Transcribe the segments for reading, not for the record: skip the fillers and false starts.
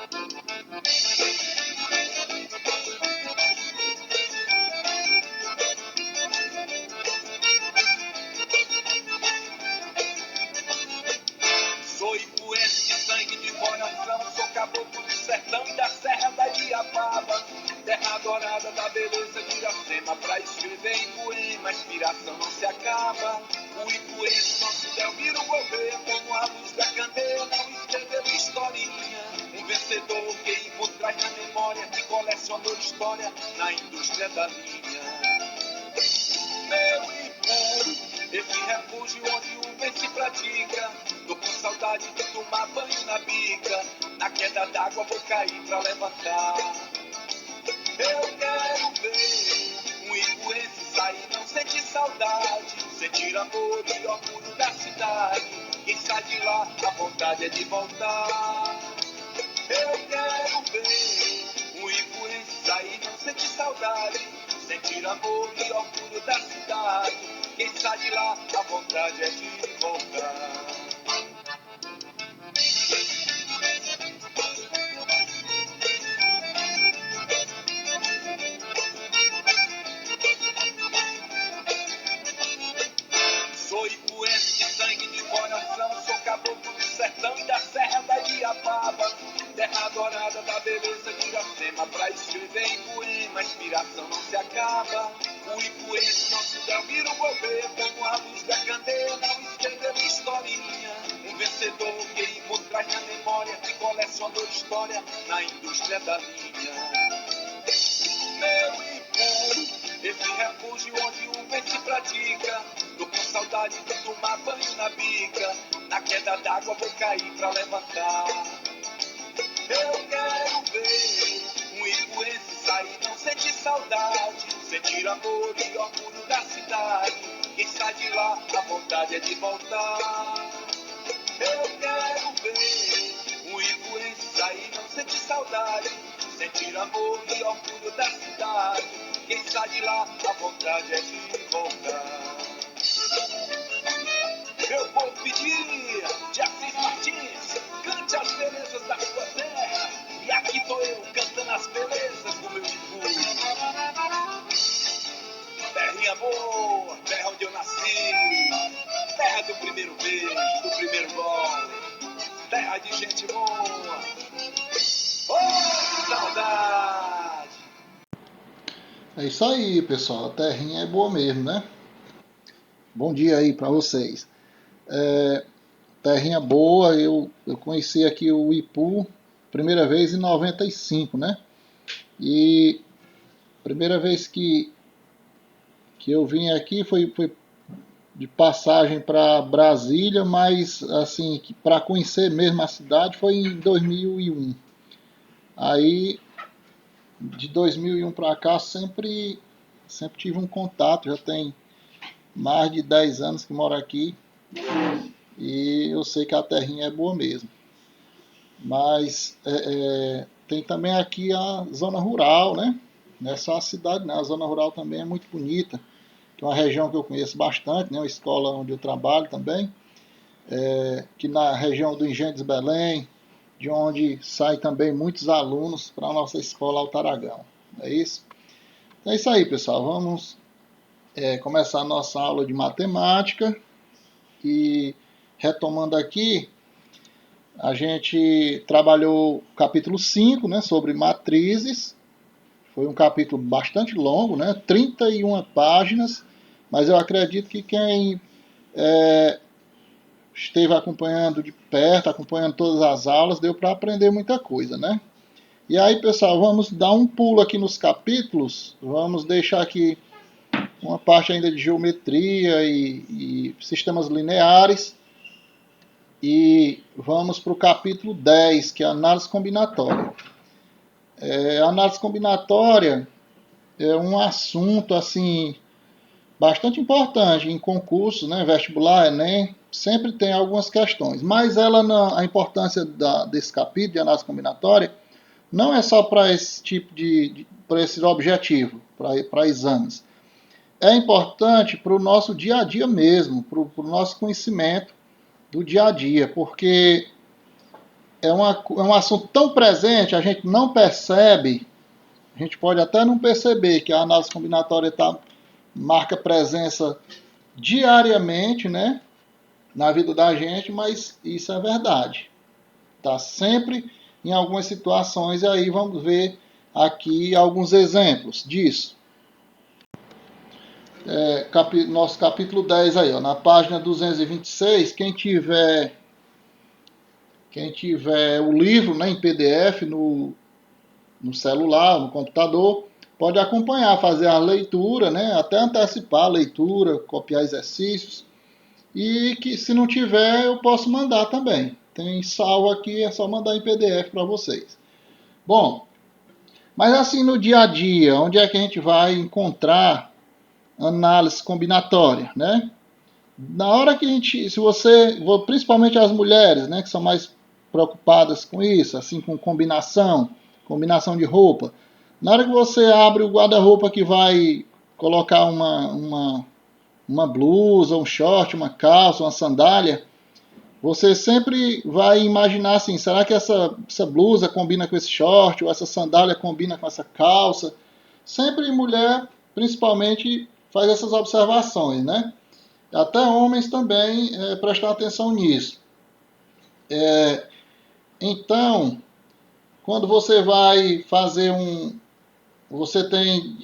Sou ipuense de sangue de coração, sou caboclo do sertão e da serra da Ibiapaba, terra dourada da beleza de Iracema, pra escrever em poema, a inspiração não se acaba. O ipuense nosso Delmiro Gouveia, como a luz da candeia, não escreveu historinha. Um vencedor que por trás na memória, que colecionou história na indústria da linha. Meu Ipu, esse refúgio onde o bem se pratica. Tô com saudade de tomar banho na bica. Na queda d'água vou cair pra levantar. Eu quero ver um ipuense sair, não sentir saudade, sentir amor e orgulho da cidade. Quem sai de lá, a vontade é de voltar. Eu quero ver um ipuense sair, não sentir saudade, sentir amor e orgulho da cidade. Quem sai de lá, a vontade é de voltar. Sou ipuense de sangue de coração, sou caboclo do sertão e da serra da Ibiapaba, terra dourada da beleza de Iracema, pra escrever em poema, a inspiração não se acaba. O ipuense nosso Delmiro Gouveia, como a luz da candeia, não escreveu historinha. Um vencedor que por trás na memória, que colecionou história na indústria da linha. Meu Ipu, esse refúgio onde o bem se pratica. Tô com saudade de tomar banho na bica. Na queda d'água vou cair pra levantar. Eu quero ver um ipuense sair, não sentir saudade, sentir amor e orgulho da cidade. Quem sai de lá, a vontade é de voltar. Eu quero ver um ipuense sair, não sentir saudade, sentir amor e orgulho da cidade. Quem sai de lá, a vontade é de voltar. Eu vou pedir de Assis Martins, cante as belezas da sua terra. E aqui tô eu cantando as belezas do meu Ipu. Terrinha boa, terra onde eu nasci, terra do primeiro beijo, do primeiro gole, terra de gente boa. Oh, que saudade! É isso aí, pessoal. A terrinha é boa mesmo, né? Bom dia aí para vocês. Terrinha boa, eu conheci aqui o Ipu primeira vez em 95, né? E primeira vez que eu vim aqui foi de passagem para Brasília, mas assim, para conhecer mesmo a cidade foi em 2001. Aí de 2001 para cá sempre tive um contato, já tem mais de 10 anos que moro aqui e eu sei que a terrinha é boa mesmo. Mas tem também aqui a zona rural, né? Não é só a cidade, né? A zona rural também é muito bonita, que é uma região que eu conheço bastante, né? Uma escola onde eu trabalho também, que na região do Engenho de Belém, de onde saem também muitos alunos para a nossa escola Altaragão. É isso? Então é isso aí, pessoal. Vamos começar a nossa aula de matemática. E retomando aqui, a gente trabalhou o capítulo 5, né, sobre matrizes. Foi um capítulo bastante longo, né, 31 páginas, mas eu acredito que quem esteve acompanhando de perto, acompanhando todas as aulas, deu para aprender muita coisa, né? E aí, pessoal, vamos dar um pulo aqui nos capítulos, vamos deixar aqui uma parte ainda de geometria e sistemas lineares, e vamos para o capítulo 10, que é a análise combinatória. A análise combinatória é um assunto assim bastante importante em concurso, né, vestibular, Enem, sempre tem algumas questões, mas a importância desse capítulo de análise combinatória não é só para esse tipo para esse objetivo, para exames. É importante para o nosso dia a dia mesmo, para o nosso conhecimento do dia a dia, porque é um assunto tão presente, a gente não percebe, a gente pode até não perceber que a análise combinatória marca presença diariamente, né, na vida da gente, mas isso é verdade. Tá sempre em algumas situações, e aí vamos ver aqui alguns exemplos disso. Nosso capítulo 10 aí, ó, na página 226, quem tiver o livro, né, em PDF no celular, no computador, pode acompanhar, fazer a leitura, né, até antecipar a leitura, copiar exercícios, e que se não tiver eu posso mandar também. Tem salvo aqui, é só mandar em PDF para vocês. Bom, mas assim no dia a dia, onde é que a gente vai encontrar análise combinatória, né? Na hora que a gente, se você, principalmente as mulheres, né, que são mais preocupadas com isso, assim com combinação de roupa. Na hora que você abre o guarda-roupa que vai colocar uma blusa, um short, uma calça, uma sandália, você sempre vai imaginar assim, será que essa blusa combina com esse short, ou essa sandália combina com essa calça? Sempre mulher, principalmente, faz essas observações, né? Até homens também prestam atenção nisso. Então, quando você vai fazer você tem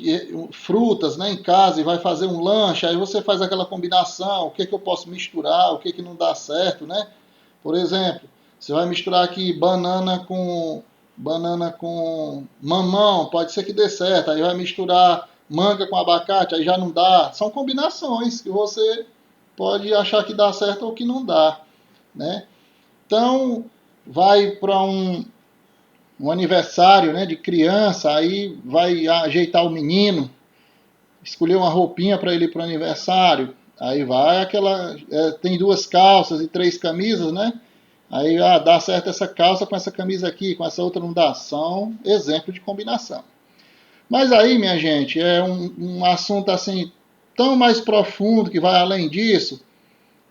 frutas, né, em casa e vai fazer um lanche, aí você faz aquela combinação, o que eu posso misturar, o que não dá certo, né? Por exemplo, você vai misturar aqui banana com mamão, pode ser que dê certo. Aí vai misturar manga com abacate, aí já não dá. São combinações que você pode achar que dá certo ou que não dá, né? Então, vai para um aniversário, né, de criança, aí vai ajeitar o menino, escolher uma roupinha para ele ir para o aniversário, aí vai tem 2 calças e 3 camisas, né? Aí dá certo essa calça com essa camisa aqui, com essa outra não dá. São exemplos de combinação. Mas aí, minha gente, é um assunto assim tão mais profundo que vai além disso,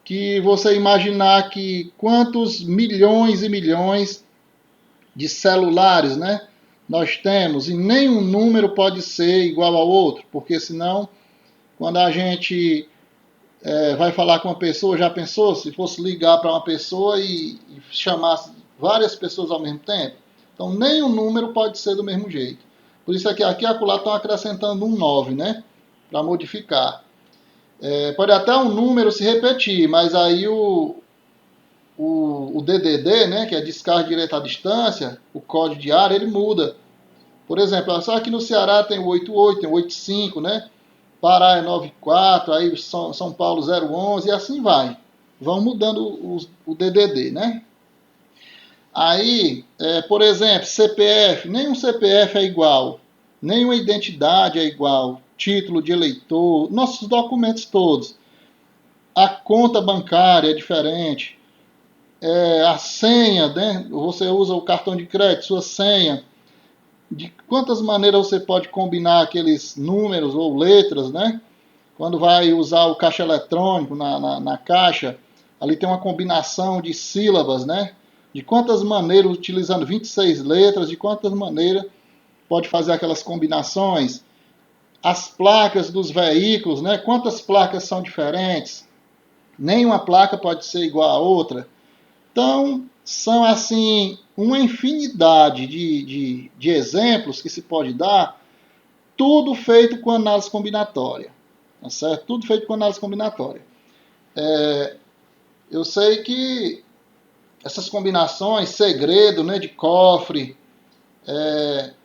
que você imaginar que quantos milhões e milhões de celulares, né, nós temos, e nenhum número pode ser igual ao outro, porque senão, quando a gente vai falar com uma pessoa, já pensou se fosse ligar para uma pessoa e chamasse várias pessoas ao mesmo tempo? Então, nenhum número pode ser do mesmo jeito. Por isso aqui e acolá estão acrescentando um 9, né, para modificar. Pode até um número se repetir, mas aí o DDD, né, que é descarga direta à distância, o código de área, ele muda. Por exemplo, só aqui no Ceará tem o 88, tem o 85, né? Pará é 94, aí São Paulo 011 e assim vai. Vão mudando o DDD, né? Aí, por exemplo, CPF, nenhum CPF é igual, nenhuma identidade é igual, título de eleitor, nossos documentos todos. A conta bancária é diferente, a senha, né? Você usa o cartão de crédito, sua senha. De quantas maneiras você pode combinar aqueles números ou letras, né? Quando vai usar o caixa eletrônico na caixa, ali tem uma combinação de sílabas, né? De quantas maneiras, utilizando 26 letras, de quantas maneiras pode fazer aquelas combinações. As placas dos veículos, né? Quantas placas são diferentes? Nenhuma placa pode ser igual a outra. Então, são assim uma infinidade de exemplos que se pode dar, tudo feito com análise combinatória. Tá certo? Tudo feito com análise combinatória. Eu sei que essas combinações, segredo, né, de cofre,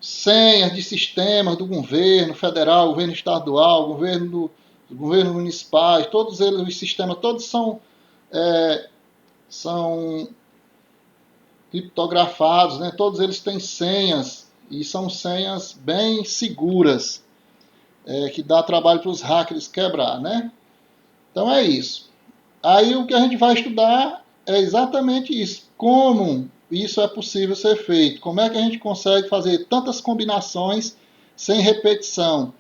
senhas de sistemas do governo federal, governo estadual, governo municipais, todos eles, os sistemas, todos são criptografados, né? Todos eles têm senhas e são senhas bem seguras, que dá trabalho para os hackers quebrar, né? Então é isso. Aí o que a gente vai estudar é exatamente isso. Como isso é possível ser feito. Como é que a gente consegue fazer tantas combinações sem repetição.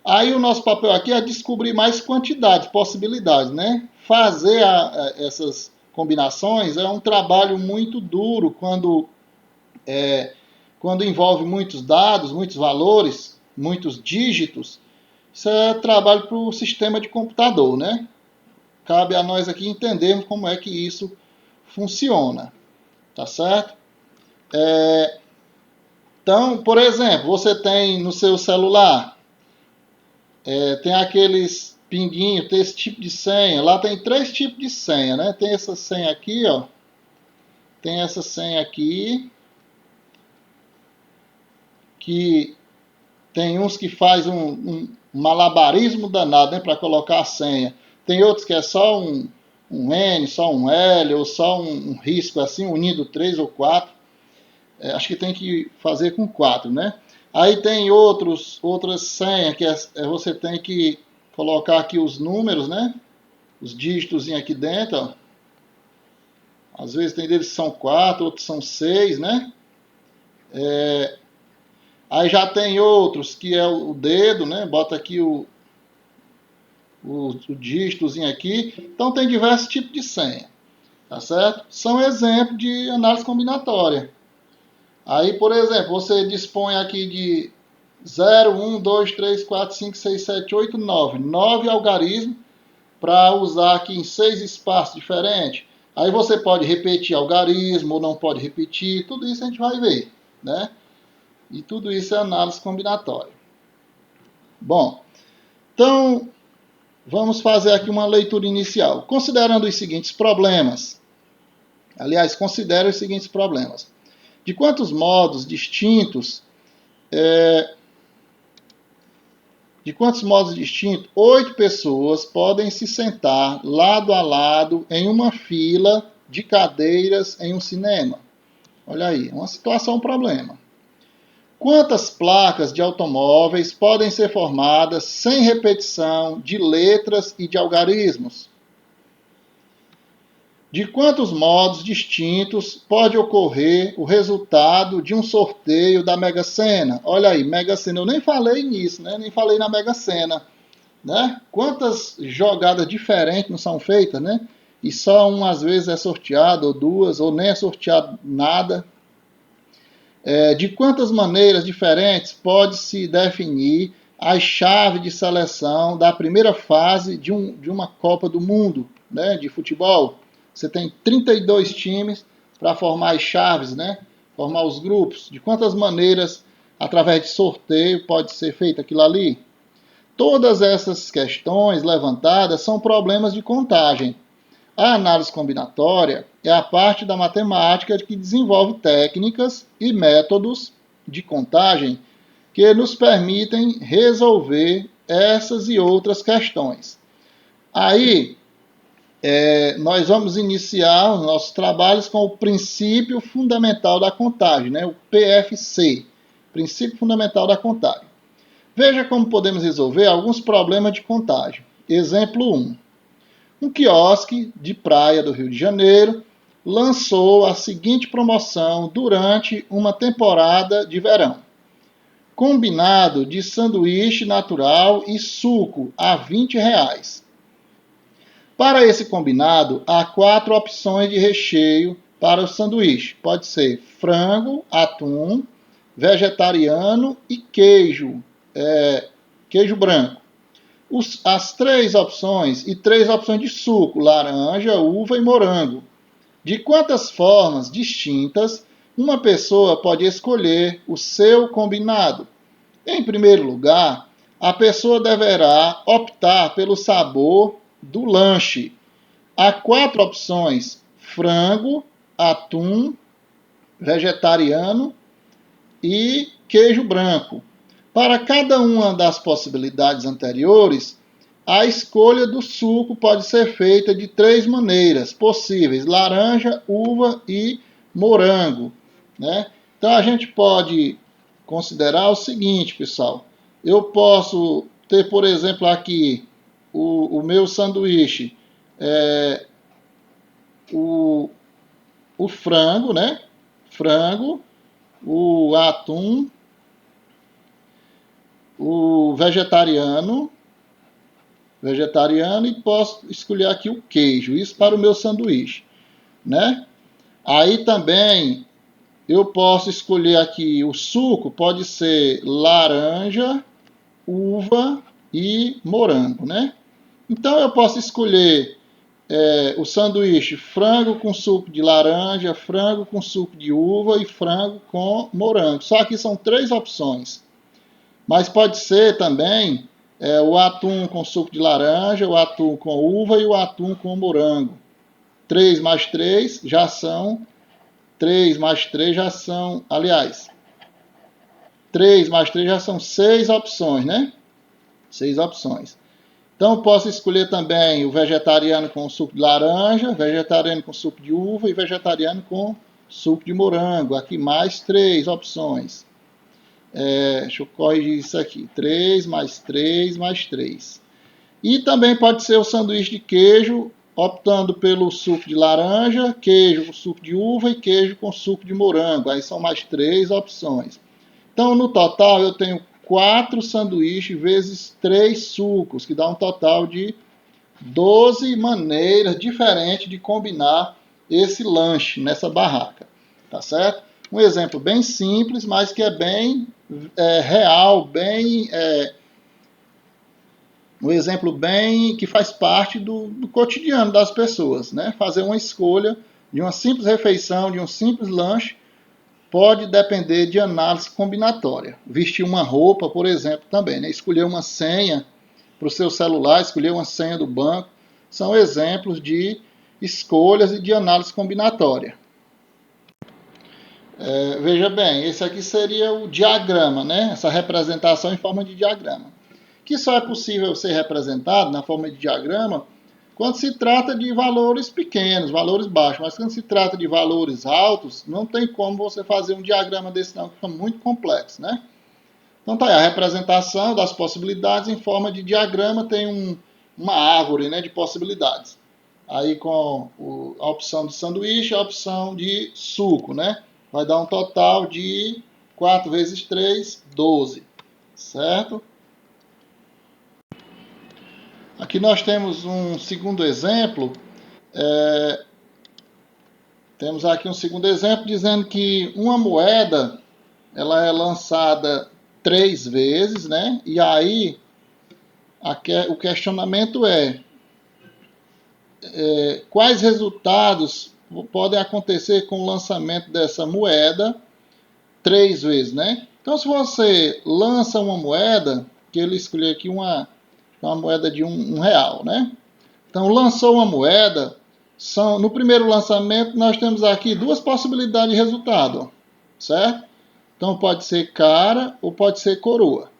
Aí o nosso papel aqui é descobrir mais quantidades, possibilidades, né? Fazer essas combinações é um trabalho muito duro quando envolve muitos dados, muitos valores, muitos dígitos. Isso é trabalho para o sistema de computador, né? Cabe a nós aqui entendermos como é que isso funciona, tá certo? Então, por exemplo, você tem no seu celular, tem aqueles pinguinhos, tem esse tipo de senha. Lá tem 3 tipos de senha, né? Tem essa senha aqui, ó. Tem essa senha aqui, que tem uns que faz um malabarismo danado, né, para colocar a senha. Tem outros que é só um N, só um L, ou só um risco assim, unindo 3 ou 4. Acho que tem que fazer com 4, né? Aí tem outras senhas que você tem que colocar aqui os números, né? Os dígitos aqui dentro, ó. Às vezes tem deles que são 4, outros são 6, né? Aí já tem outros que é o dedo, né? Bota aqui o dígitozinho aqui. Então tem diversos tipos de senha, tá certo? São exemplos de análise combinatória. Aí, por exemplo, você dispõe aqui de 0, 1, 2, 3, 4, 5, 6, 7, 8, 9. 9 algarismos para usar aqui em 6 espaços diferentes. Aí você pode repetir algarismo ou não pode repetir. Tudo isso a gente vai ver, né? E tudo isso é análise combinatória. Bom, então vamos fazer aqui uma leitura inicial. Considerando os seguintes problemas. Aliás, considere os seguintes problemas. De quantos modos distintos 8 pessoas podem se sentar lado a lado em uma fila de cadeiras em um cinema? Olha aí, uma situação, um problema. Quantas placas de automóveis podem ser formadas sem repetição de letras e de algarismos? De quantos modos distintos pode ocorrer o resultado de um sorteio da Mega Sena? Olha aí, Mega Sena, eu nem falei nisso, né? Nem falei na Mega Sena, né? Quantas jogadas diferentes não são feitas, né? E só uma às vezes é sorteado, ou duas, ou nem é sorteado nada. De quantas maneiras diferentes pode-se definir as chaves de seleção da primeira fase de uma Copa do Mundo, né, de futebol? Você tem 32 times para formar as chaves, né, formar os grupos. De quantas maneiras, através de sorteio, pode ser feito aquilo ali? Todas essas questões levantadas são problemas de contagem. A análise combinatória é a parte da matemática que desenvolve técnicas e métodos de contagem que nos permitem resolver essas e outras questões. Aí, nós vamos iniciar os nossos trabalhos com o princípio fundamental da contagem, né? O PFC, princípio fundamental da contagem. Veja como podemos resolver alguns problemas de contagem. Exemplo 1. Um quiosque de praia do Rio de Janeiro lançou a seguinte promoção durante uma temporada de verão. Combinado de sanduíche natural e suco a R$ 20. Para esse combinado, há 4 opções de recheio para o sanduíche. Pode ser frango, atum, vegetariano e queijo branco. As 3 opções e 3 opções de suco, laranja, uva e morango. De quantas formas distintas uma pessoa pode escolher o seu combinado? Em primeiro lugar, a pessoa deverá optar pelo sabor do lanche. Há 4 opções: frango, atum, vegetariano e queijo branco. Para cada uma das possibilidades anteriores, a escolha do suco pode ser feita de 3 maneiras possíveis: laranja, uva e morango, né? Então a gente pode considerar o seguinte, pessoal. Eu posso ter, por exemplo, aqui o meu sanduíche, o frango, né? Frango, o atum, o vegetariano e posso escolher aqui o queijo, isso para o meu sanduíche. né? Aí também eu posso escolher aqui o suco, pode ser laranja, uva e morango, né? Então eu posso escolher o sanduíche frango com suco de laranja, frango com suco de uva e frango com morango. Só que são 3 opções. Mas pode ser também o atum com suco de laranja, o atum com uva e o atum com morango. 3 mais 3 já são 3 mais 3 já são, aliás, 3 mais 3 já são 6 opções, né? 6 opções. Então, eu posso escolher também o vegetariano com suco de laranja, vegetariano com suco de uva e vegetariano com suco de morango. Aqui mais 3 opções. Deixa eu corrigir isso aqui. 3 mais 3 mais 3. E também pode ser o sanduíche de queijo, optando pelo suco de laranja, queijo com suco de uva e queijo com suco de morango. Aí são mais 3 opções. Então, no total, eu tenho 4 sanduíches vezes 3 sucos, que dá um total de 12 maneiras diferentes de combinar esse lanche nessa barraca. Tá certo? Um exemplo bem simples, mas que é bem real, bem... um exemplo bem que faz parte do cotidiano das pessoas, né? Fazer uma escolha de uma simples refeição, de um simples lanche, pode depender de análise combinatória. Vestir uma roupa, por exemplo, também, né? Escolher uma senha para o seu celular, escolher uma senha do banco, são exemplos de escolhas e de análise combinatória. Veja bem, esse aqui seria o diagrama, né? Essa representação em forma de diagrama, que só é possível ser representado na forma de diagrama quando se trata de valores pequenos, valores baixos, mas quando se trata de valores altos, não tem como você fazer um diagrama desse não, fica muito complexo, né? Então tá aí, a representação das possibilidades em forma de diagrama tem uma árvore, né, de possibilidades. Aí com a opção de sanduíche, a opção de suco, né? Vai dar um total de 4 vezes 3, 12, certo? Aqui nós temos um segundo exemplo. Temos aqui um segundo exemplo dizendo que uma moeda ela é lançada 3 vezes, né? E aí o questionamento quais resultados podem acontecer com o lançamento dessa moeda 3 vezes, né? Então, se você lança uma moeda, que ele escolheu aqui uma moeda de um real, né? Então, lançou uma moeda, no primeiro lançamento nós temos aqui 2 possibilidades de resultado, certo? Então, pode ser cara ou pode ser coroa.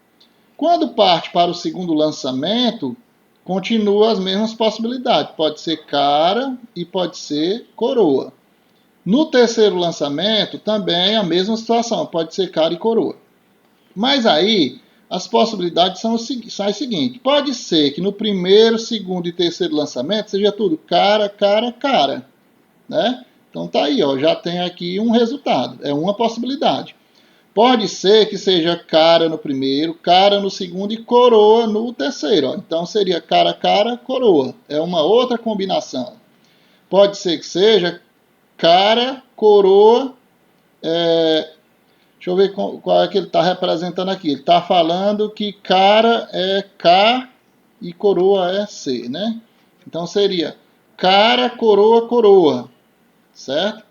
Quando parte para o segundo lançamento, continua as mesmas possibilidades. Pode ser cara e pode ser coroa. No terceiro lançamento, também a mesma situação. Pode ser cara e coroa. Mas aí, as possibilidades são as seguintes. Pode ser que no primeiro, segundo e terceiro lançamento seja tudo cara, cara, cara, né? Então tá aí, ó, já tem aqui um resultado. É uma possibilidade. Pode ser que seja cara no primeiro, cara no segundo e coroa no terceiro. Ó. Então seria cara, cara, coroa. É uma outra combinação. Pode ser que seja cara, coroa. Deixa eu ver qual é que ele está representando aqui. Ele está falando que cara é K e coroa é C, né? Então seria cara, coroa, coroa. Certo?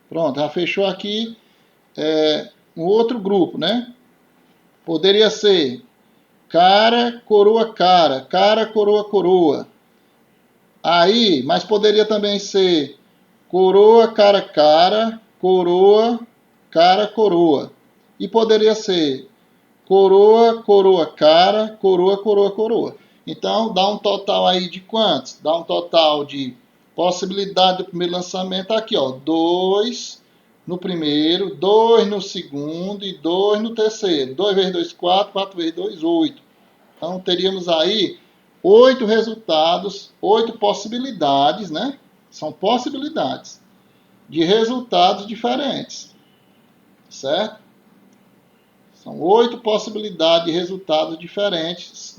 Pronto, já fechou aqui. Um outro grupo, né? Poderia ser cara, coroa, cara, cara, coroa, coroa. Aí, mas poderia também ser coroa, cara, cara, coroa, cara, coroa. E poderia ser coroa, coroa, cara, coroa, coroa, coroa. Então, dá um total aí de quantos? Dá um total de possibilidade do primeiro lançamento aqui, ó, 2 no primeiro, 2 no segundo e 2 no terceiro. 2 vezes 2, 4, 4 vezes 2, 8. Então, teríamos aí 8 resultados, 8 possibilidades, né? São possibilidades de resultados diferentes, certo? São 8 possibilidades de resultados diferentes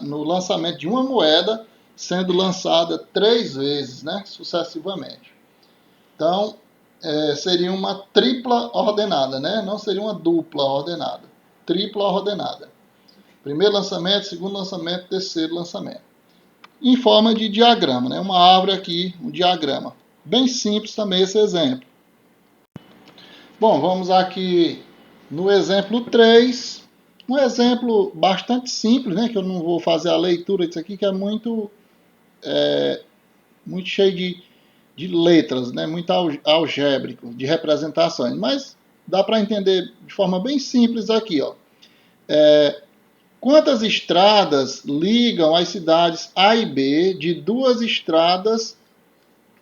no lançamento de uma moeda, sendo lançada 3 vezes, né? Sucessivamente. Então, seria uma tripla ordenada, né? Não seria uma dupla ordenada. Tripla ordenada. Primeiro lançamento, segundo lançamento, terceiro lançamento. Em forma de diagrama, né? Uma árvore aqui, um diagrama. Bem simples também esse exemplo. Bom, vamos aqui no exemplo 3. Um exemplo bastante simples, né? Que eu não vou fazer a leitura disso aqui, que é muito cheio de letras, né? Muito algébrico, de representações. Mas dá para entender de forma bem simples aqui, ó. Quantas estradas ligam as cidades A e B de duas estradas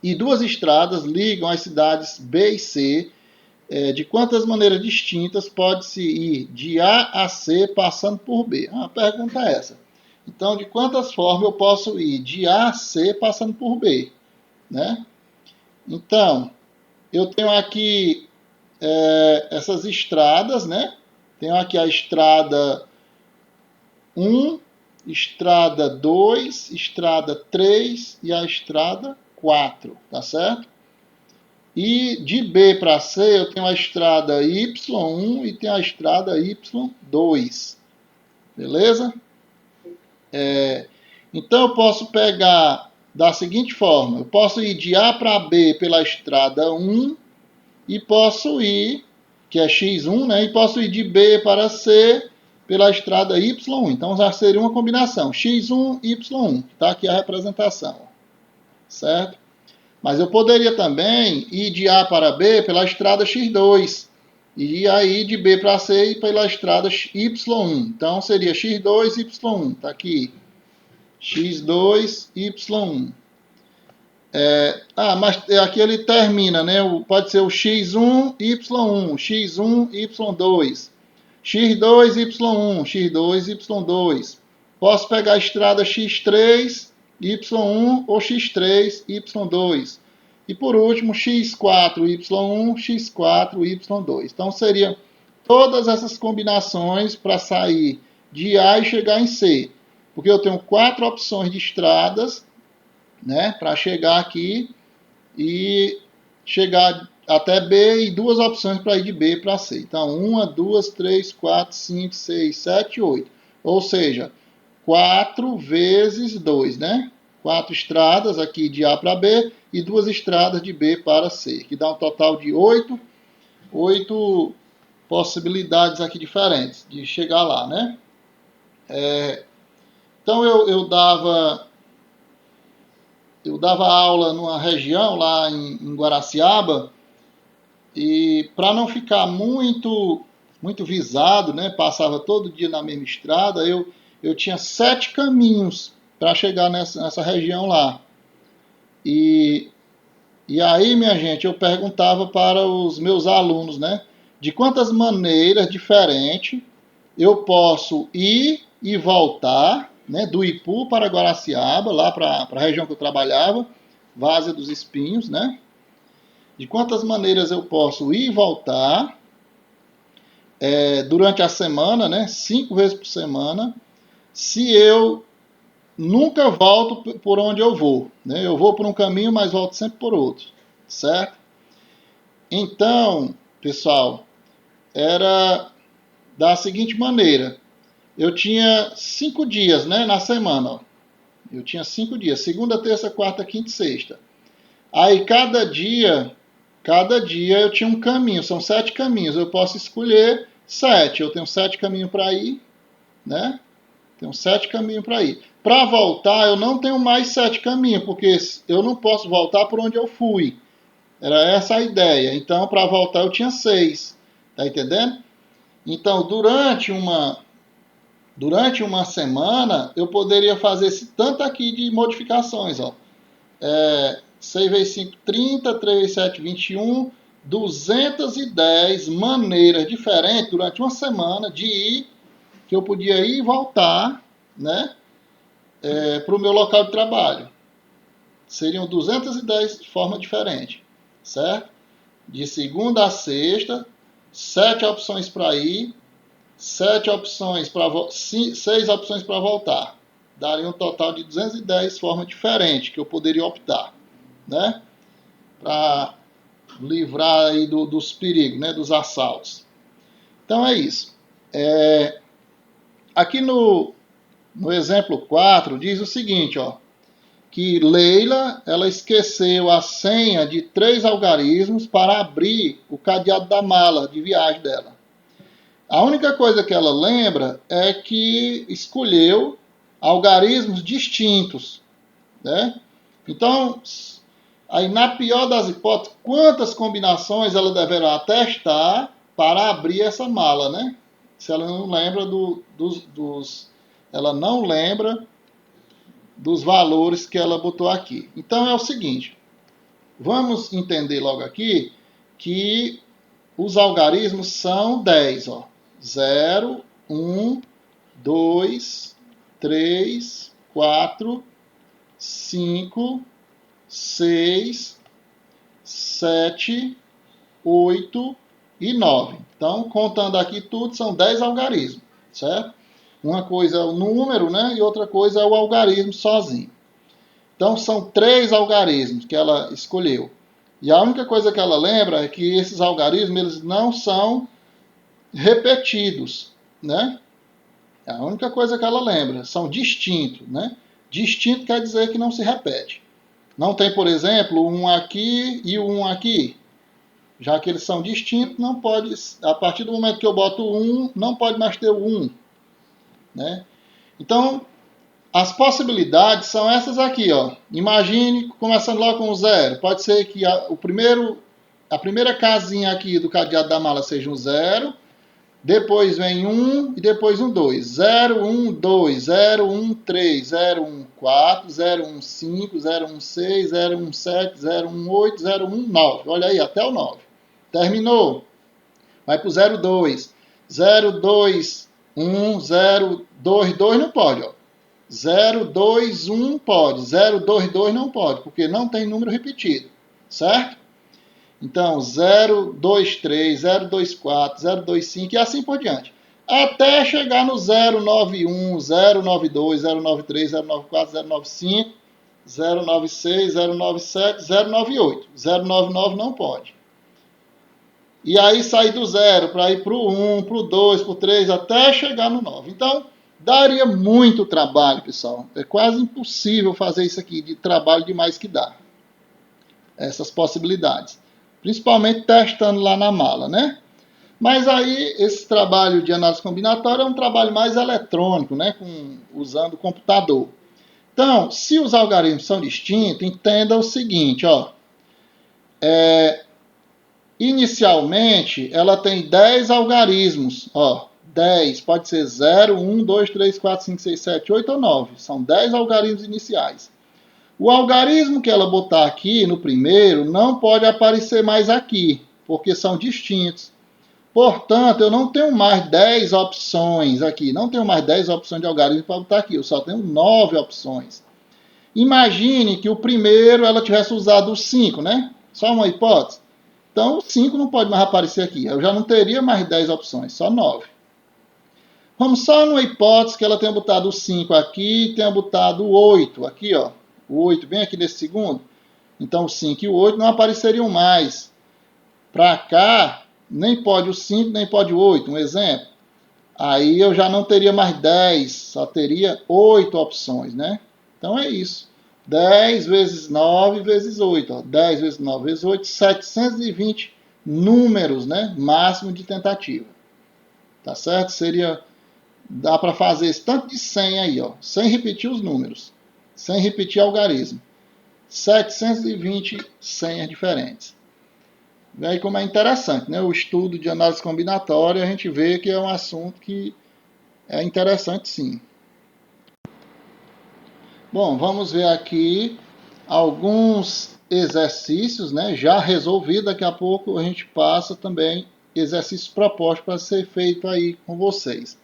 ligam as cidades B e C de quantas maneiras distintas pode-se ir de A a C passando por B? A pergunta é essa. Então, de quantas formas eu posso ir de A a C passando por B? Né? Então, eu tenho aqui essas estradas, né? Tenho aqui a estrada 1, estrada 2, estrada 3 e a estrada 4, tá certo? E de B para C eu tenho a estrada Y1 e tenho a estrada Y2, beleza? Então eu posso pegar da seguinte forma, eu posso ir de A para B pela estrada 1 e posso ir, que é X1, né? E posso ir de B para C pela estrada Y1. Então já seria uma combinação, X1, Y1, está aqui a representação, certo? Mas eu poderia também ir de A para B pela estrada X2. E aí de B para C pela estrada Y1. Então seria X2, Y1. Está aqui. X2, Y1. Mas aqui ele termina, né? Pode ser o X1, Y1, X1, Y2. X2, Y1, X2, Y2. Posso pegar a estrada X3, Y1 ou X3, Y2. E por último, X4, Y1, X4, Y2. Então, seriam todas essas combinações para sair de A e chegar em C. Porque eu tenho 4 opções de estradas, né, para chegar aqui e chegar até B e 2 opções para ir de B para C. Então, 1, 2, 3, 4, 5, 6, 7, 8. Ou seja, 4 vezes 2, né? 4 estradas aqui de A para B e 2 estradas de B para C, que dá um total de 8 possibilidades aqui diferentes de chegar lá, né? Então eu dava aula numa região lá em Guaraciaba e para não ficar muito visado, né? Passava todo dia na mesma estrada, eu tinha 7 caminhos para chegar nessa região lá. E aí, minha gente, eu perguntava para os meus alunos, né? De quantas maneiras diferentes eu posso ir e voltar, né? Do Ipu para Guaraciaba, lá para a região que eu trabalhava, Várzea dos Espinhos, né? De quantas maneiras eu posso ir e voltar durante a semana, né? 5 vezes por semana, se eu nunca volto por onde eu vou, né? Eu vou por um caminho, mas volto sempre por outro, certo? Então, pessoal, era da seguinte maneira. Eu tinha 5 dias, né, na semana. Ó. Eu tinha 5 dias, segunda, terça, quarta, quinta e sexta. Aí cada dia eu tinha um caminho, são 7 caminhos. Eu posso escolher 7. Eu tenho 7 caminhos para ir, né? Tenho 7 caminhos para ir. Para voltar, eu não tenho mais 7 caminhos, porque eu não posso voltar por onde eu fui. Era essa a ideia. Então, para voltar, eu tinha 6. Tá entendendo? Então, durante uma semana, eu poderia fazer esse tanto aqui de modificações. Ó. 6 vezes 5, 30, 3 vezes 7, 21, 210 maneiras diferentes durante uma semana de ir, que eu podia ir e voltar, né, para o meu local de trabalho. Seriam 210 formas diferentes, certo? De segunda a sexta, 7 opções para ir, 6 opções para voltar. Daria um total de 210 formas diferentes que eu poderia optar, né? Para livrar aí dos perigos, né, dos assaltos. Então é isso. Aqui no exemplo 4 diz o seguinte, ó, que Leila ela esqueceu a senha de 3 algarismos para abrir o cadeado da mala de viagem dela. A única coisa que ela lembra é que escolheu algarismos distintos, né? Então, aí na pior das hipóteses, quantas combinações ela deverá testar para abrir essa mala, né? Se ela não lembra ela não lembra dos valores que ela botou aqui. Então é o seguinte, vamos entender logo aqui que os algarismos são 10, ó. 0, 1, 2, 3, 4, 5, 6, 7, 8 e 9. Então, contando aqui tudo, são 10 algarismos, certo? Uma coisa é o número, né? E outra coisa é o algarismo sozinho. Então, são 3 algarismos que ela escolheu. E a única coisa que ela lembra é que esses algarismos eles não são repetidos, né? É a única coisa que ela lembra. São distintos, né? Distinto quer dizer que não se repete. Não tem, por exemplo, um aqui e um aqui. Já que eles são distintos, não pode, a partir do momento que eu boto um, não pode mais ter o um, né? Então, as possibilidades são essas aqui, ó. Imagine, começando logo com o 0. Pode ser que a primeira casinha aqui do cadeado da mala seja um 0, depois vem 1 e depois um 2. 0, 1, 2, 0, 1, 3, 0, 1, 4, 0, 1, 5, 0, 1, 6, 0, 1, 7, 0, 1, 8, 0, 1, 9. Olha aí, até o 9. Terminou. Vai para o 0, 2. 0, 2, 1, 0, 2, 2 não pode, ó. 0, 2, 1 pode. 0, 2, 2 não pode, porque não tem número repetido, certo? Então, 0, 2, 3, 0, 2, 4, 0, 2, 5 e assim por diante. Até chegar no 0, 9, 1, 0, 9, 2, 0, 9, 3, 0, 9, 4, 0, 9, 5, 0, 9, 6, 0, 9, 7, 0, 9, 8. 0, 9, 9 não pode. E aí sair do 0 para ir para o 1, para o 2, para o 3, até chegar no 9. Então, daria muito trabalho, pessoal. É quase impossível fazer isso aqui, de trabalho demais que dá. Essas possibilidades. Principalmente testando lá na mala, né? Mas aí, esse trabalho de análise combinatória é um trabalho mais eletrônico, né? Usando o computador. Então, se os algarismos são distintos, entenda o seguinte, ó. Inicialmente, ela tem 10 algarismos, ó. 10, pode ser 0, 1, 2, 3, 4, 5, 6, 7, 8 ou 9. São 10 algarismos iniciais. O algarismo que ela botar aqui no primeiro não pode aparecer mais aqui, porque são distintos. Portanto, eu não tenho mais 10 opções aqui. Não tenho mais 10 opções de algarismo para botar aqui. Eu só tenho 9 opções. Imagine que o primeiro ela tivesse usado o 5, né? Só uma hipótese. Então, o 5 não pode mais aparecer aqui. Eu já não teria mais 10 opções, só 9. Vamos só numa hipótese que ela tenha botado o 5 aqui e tenha botado o 8 aqui, ó. O 8 bem aqui nesse segundo. Então, o 5 e o 8 não apareceriam mais. Para cá, nem pode o 5, nem pode o 8, um exemplo. Aí eu já não teria mais 10, só teria 8 opções, né? Então é isso. 10 vezes 9 vezes 8. Ó. 10 vezes 9 vezes 8, 720 números, né? Máximo de tentativa. Tá certo? Dá para fazer esse tanto de 100 aí, ó, sem repetir os números, sem repetir algarismo. 720 senhas diferentes. E aí como é interessante, né? O estudo de análise combinatória, a gente vê que é um assunto que é interessante sim. Bom, vamos ver aqui alguns exercícios, né? Já resolvido, daqui a pouco a gente passa também exercícios propostos para ser feito aí com vocês.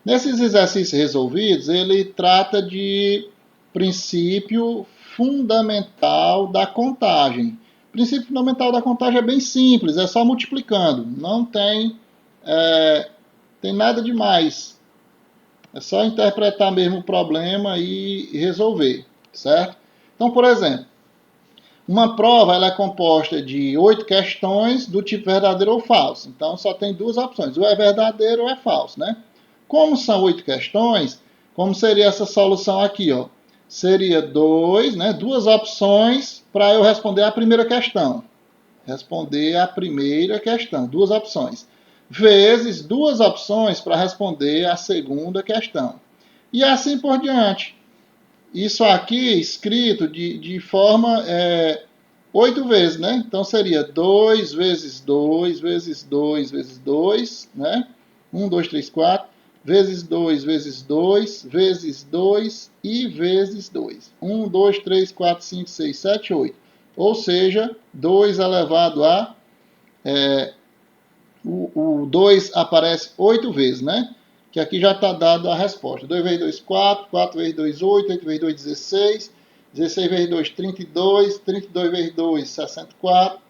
Nesses exercícios resolvidos, ele trata de princípio fundamental da contagem. O princípio fundamental da contagem é bem simples, é só multiplicando, não tem nada demais. É só interpretar mesmo o problema e resolver, certo? Então, por exemplo, Uma prova ela é composta de 8 questões do tipo verdadeiro ou falso. Então, só tem duas opções, ou é verdadeiro ou é falso, né? Como são 8 questões, como seria essa solução aqui, ó? Seria 2, né? Duas opções para eu responder a primeira questão. Responder a primeira questão, duas opções. Vezes duas opções para responder a segunda questão. E assim por diante. Isso aqui escrito de forma 8 vezes, né? Então seria 2 vezes 2 vezes 2 vezes 2, né? 1, 2, 3, 4, vezes 2 vezes 2, vezes 2 e vezes 2. 1, 2, 3, 4, 5, 6, 7, 8. Ou seja, 2 elevado a... o 2 aparece 8 vezes, né? Que aqui já está dado a resposta. 2 vezes 2, 4, 4 vezes 2, 8, 8 vezes 2, 16, 16 vezes 2, 32, 32 vezes 2, 64,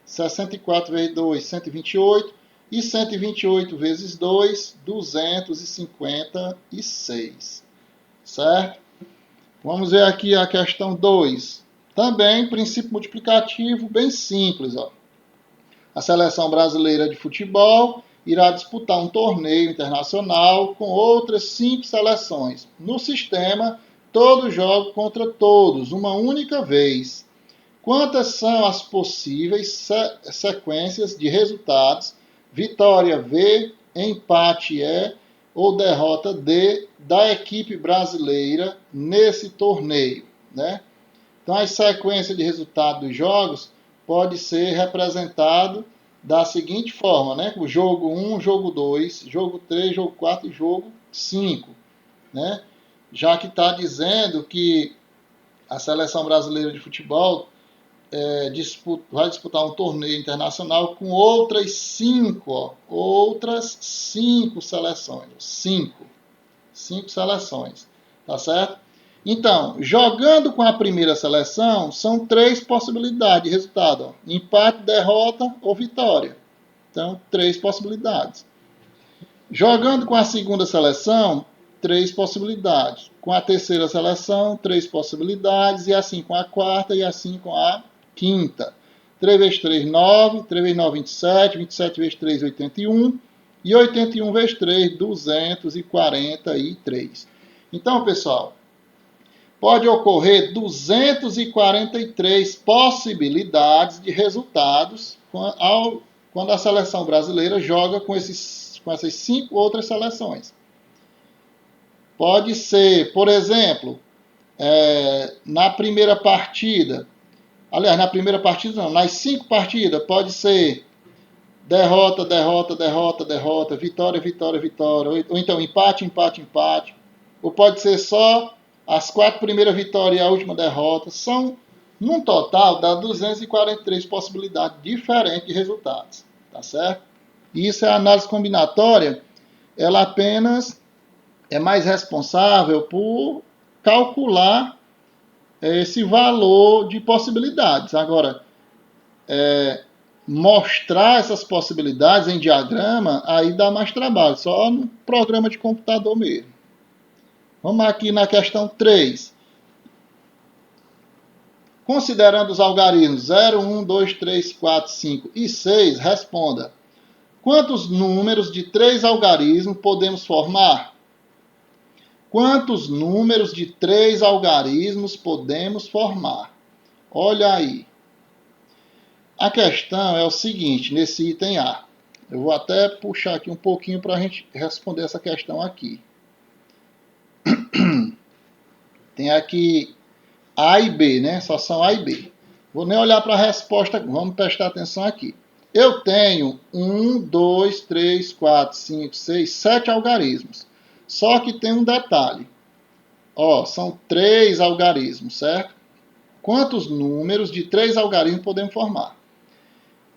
64 vezes 2, 128, e 128 vezes 2, 256, certo? Vamos ver aqui a questão 2. Também princípio multiplicativo bem simples, ó. A seleção brasileira de futebol irá disputar um torneio internacional com outras 5 seleções. No sistema, todos jogam contra todos, uma única vez. Quantas são as possíveis sequências de resultados? Vitória V, empate E ou derrota D da equipe brasileira nesse torneio, né? Então, a sequência de resultado dos jogos pode ser representado da seguinte forma, né? O jogo 1, jogo 2, jogo 3, jogo 4 e jogo 5, né? Já que está dizendo que a seleção brasileira de futebol vai disputar um torneio internacional com outras 5 seleções. 5 seleções, tá certo? Então, jogando com a primeira seleção, são 3 possibilidades de resultado. Ó. Empate, derrota ou vitória. Então, 3 possibilidades. Jogando com a segunda seleção, 3 possibilidades. Com a terceira seleção, 3 possibilidades. E assim com a quarta e assim com a quinta. 3 vezes 3, 9. 3 vezes 9, 27. 27 vezes 3, 81. E 81 vezes 3, 243. Então, pessoal, pode ocorrer 243 possibilidades de resultados quando a seleção brasileira joga com essas 5 outras seleções. Pode ser, por exemplo, na primeira partida, aliás, na primeira partida não, nas 5 partidas pode ser derrota, derrota, derrota, derrota, vitória, vitória, vitória, ou então empate, empate, empate, ou pode ser só as 4 primeiras vitórias e a última derrota. São, num total, dá 243 possibilidades diferentes de resultados, tá certo? E isso é a análise combinatória, ela apenas é mais responsável por calcular esse valor de possibilidades. Agora, mostrar essas possibilidades em diagrama, aí dá mais trabalho, só no programa de computador mesmo. Vamos aqui na questão 3. Considerando os algarismos 0, 1, 2, 3, 4, 5 e 6, responda. Quantos números de 3 algarismos podemos formar? Quantos números de 3 algarismos podemos formar? Olha aí. A questão é o seguinte, nesse item A. Eu vou até puxar aqui um pouquinho para a gente responder essa questão aqui. Tem aqui A e B, né? Só são A e B. Vou nem olhar para a resposta, vamos prestar atenção aqui. Eu tenho 1, 2, 3, 4, 5, 6, 7 algarismos. Só que tem um detalhe. Ó, são 3 algarismos, certo? Quantos números de 3 algarismos podemos formar?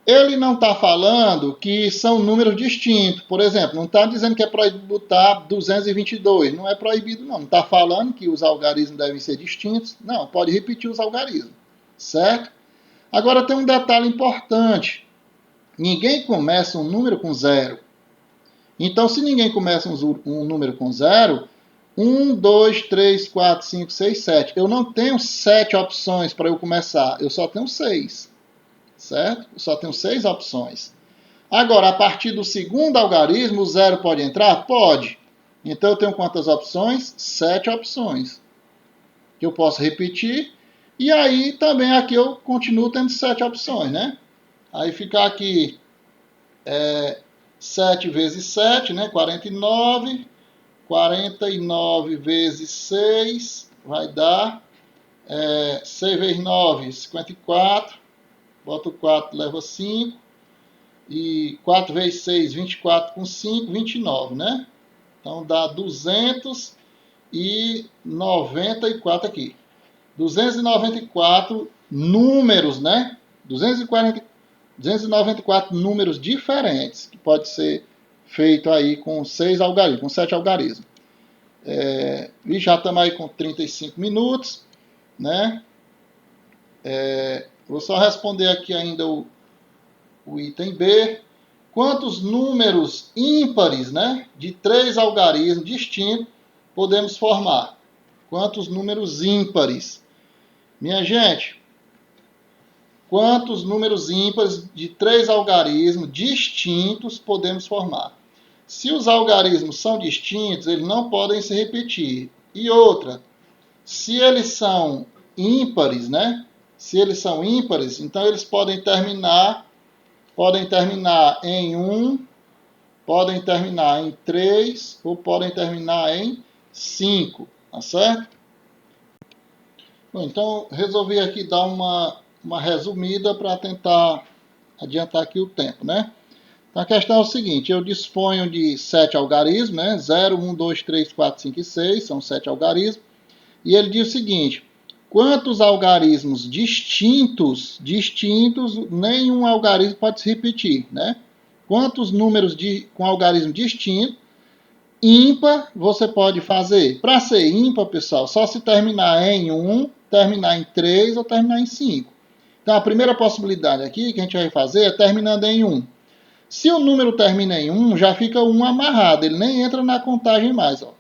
Ele não está falando que são números distintos. Por exemplo, não está dizendo que é proibido botar 222. Não é proibido, não. Não está falando que os algarismos devem ser distintos. Não, pode repetir os algarismos. Certo? Agora tem um detalhe importante. Ninguém começa um número com 0. Então, se ninguém começa um número com 0, 1, 2, 3, 4, 5, 6, 7. Eu não tenho 7 opções para eu começar, eu só tenho 6, certo? Eu só tenho 6 opções. Agora, a partir do segundo algarismo, o 0 pode entrar? Pode. Então, eu tenho quantas opções? 7 opções. Que eu posso repetir. E aí, também aqui eu continuo tendo 7 opções, né? Aí fica aqui 7 vezes 7, né? 49. 49 vezes 6 vai dar 6 vezes 9, 54. Bota o 4, leva 5. E 4 vezes 6, 24 com 5, 29, né? Então dá 294 aqui. 294 números, né? 294 números diferentes que pode ser feito aí com 6 algarismos, com 7 algarismos. E já estamos aí com 35 minutos, né? Vou só responder aqui ainda o item B. Quantos números ímpares, né, de 3 algarismos distintos podemos formar? Quantos números ímpares? Minha gente, quantos números ímpares de 3 algarismos distintos podemos formar? Se os algarismos são distintos, eles não podem se repetir. E outra, se eles são ímpares, né? Se eles são ímpares, então eles podem terminar em 1, podem terminar em 3 ou podem terminar em 5, tá certo? Bom, então, resolvi aqui dar uma resumida para tentar adiantar aqui o tempo, né? Então, a questão é o seguinte, eu disponho de 7 algarismos, né? 0, 1, 2, 3, 4, 5 e 6, são 7 algarismos. E ele diz o seguinte, quantos algarismos distintos, nenhum algarismo pode se repetir, né? Quantos números com algarismo distinto, ímpar, você pode fazer? Para ser ímpar, pessoal, só se terminar em 1, terminar em 3 ou terminar em 5. Então, a primeira possibilidade aqui que a gente vai fazer é terminando em 1. Se o número termina em 1, já fica 1 amarrado, ele nem entra na contagem mais. Ó.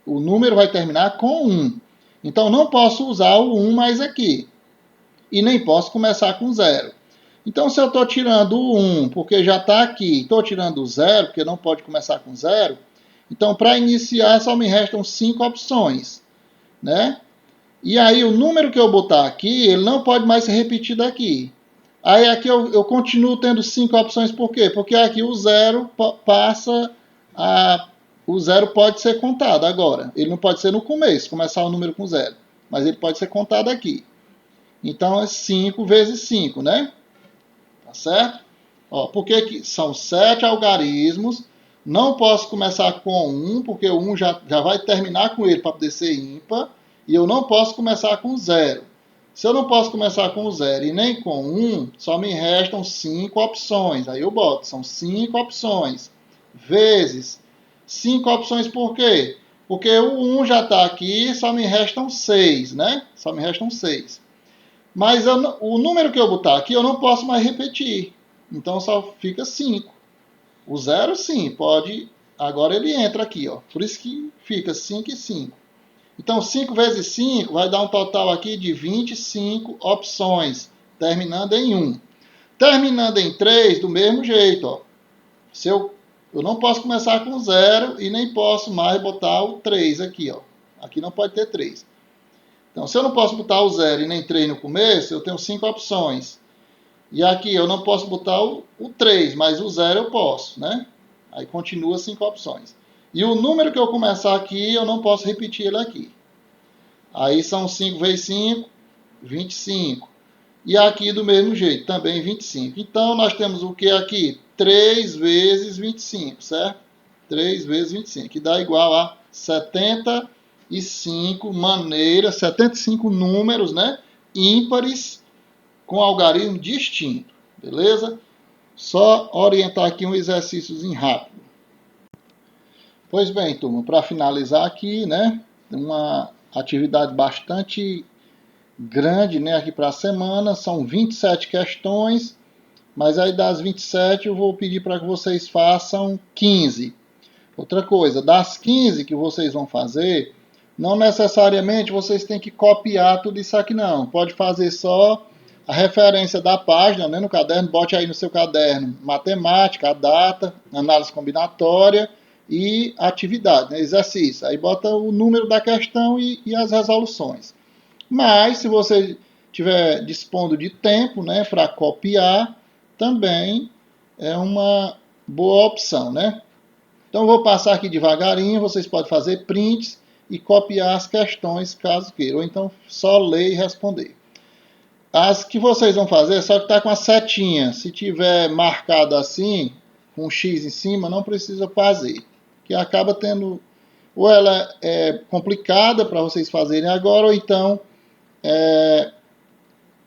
O número vai terminar com 1. Então, não posso usar o 1 mais aqui. E nem posso começar com 0. Então, se eu estou tirando o 1, porque já está aqui, estou tirando o 0, porque não pode começar com 0, então, para iniciar, só me restam 5 opções, né? E aí, o número que eu botar aqui, ele não pode mais ser repetido aqui. Aí, aqui eu continuo tendo 5 opções, por quê? Porque aqui o 0 passa a... O 0 pode ser contado agora. Ele não pode ser no começo, começar o número com 0. Mas ele pode ser contado aqui. Então, é 5 vezes 5, né? Tá certo? Ó, por que são 7 algarismos? Não posso começar com 1, porque o 1 já vai terminar com ele para poder ser ímpar. E eu não posso começar com 0. Se eu não posso começar com 0 e nem com 1, só me restam 5 opções. Aí eu boto, são 5 opções. Vezes 5 opções por quê? Porque o 1 já está aqui, só me restam 6, né? Só me restam 6. Mas o número que eu botar aqui, eu não posso mais repetir. Então, só fica 5. O 0, sim, pode... Agora ele entra aqui, ó. Por isso que fica 5 e 5. Então, 5 vezes 5 vai dar um total aqui de 25 opções, terminando em 1. Terminando em 3, do mesmo jeito, ó. Se eu não posso começar com 0 e nem posso mais botar o 3 aqui, ó. Aqui não pode ter 3. Então, se eu não posso botar o 0 e nem 3 no começo, eu tenho 5 opções. E aqui eu não posso botar o 3, mas o 0 eu posso, né? Aí continua 5 opções. E o número que eu começar aqui, eu não posso repetir ele aqui. Aí são 5 vezes 5, 25. E aqui do mesmo jeito, também 25. Então, nós temos o que aqui? 3 vezes 25, certo? 3 vezes 25, que dá igual a 75 maneiras, 75 números, né? Ímpares com algarismo distinto, beleza? Só orientar aqui um exercíciozinho rápido. Pois bem, turma, para finalizar aqui, né? Uma atividade bastante grande, né, aqui para a semana, são 27 questões, mas aí das 27 eu vou pedir para que vocês façam 15. Outra coisa, das 15 que vocês vão fazer, não necessariamente vocês têm que copiar tudo isso aqui não. Pode fazer só a referência da página, né, no caderno, bote aí no seu caderno matemática, a data, análise combinatória e atividade, né, exercício. Aí bota o número da questão e as resoluções. Mas se você estiver dispondo de tempo, né, para copiar, também é uma boa opção, né? Então eu vou passar aqui devagarinho, vocês podem fazer prints e copiar as questões caso queiram, ou então só ler e responder. As que vocês vão fazer, só que está com a setinha. Se tiver marcado assim, com um X em cima, não precisa fazer. Que acaba tendo, ou ela é complicada para vocês fazerem agora, ou então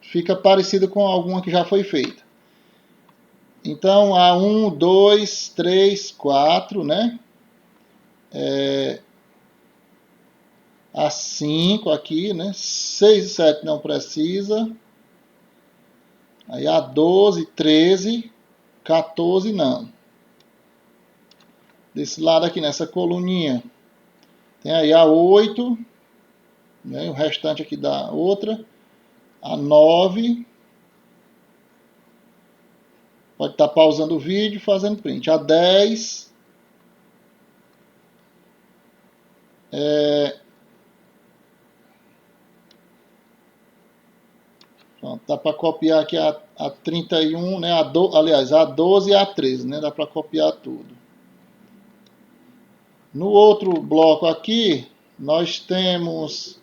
fica parecida com alguma que já foi feita. Então, a 1, 2, 3, 4, né? A 5 aqui, né? 6 e 7 não precisa. Aí a 12, 13, 14 não. Desse lado aqui, nessa coluninha, tem aí a 8, né? O restante aqui da outra. A 9. Pode estar pausando o vídeo e fazendo print. A 10. Pronto, dá para copiar aqui a 31, né? Aliás, a 12 e a 13, né? Dá para copiar tudo. No outro bloco aqui, nós temos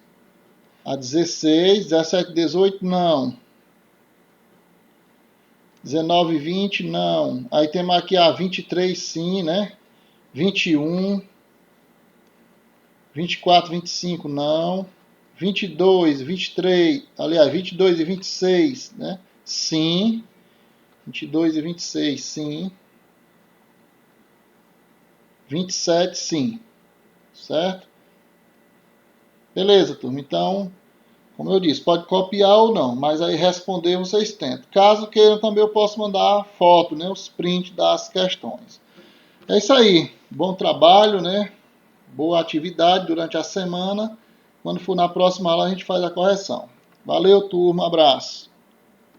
a 16, 17, 18, não. 19, 20, não. Aí temos aqui a 23, sim, né? 21, 24, 25, não. 22, 23, aliás, 22 e 26, né? Sim. 22 e 26, sim. 27, sim. Certo? Beleza, turma. Então, como eu disse, pode copiar ou não, mas aí responder vocês tentam. Caso queiram também eu posso mandar foto, né? Os prints das questões. É isso aí. Bom trabalho, né? Boa atividade durante a semana. Quando for na próxima aula a gente faz a correção. Valeu, turma. Abraço.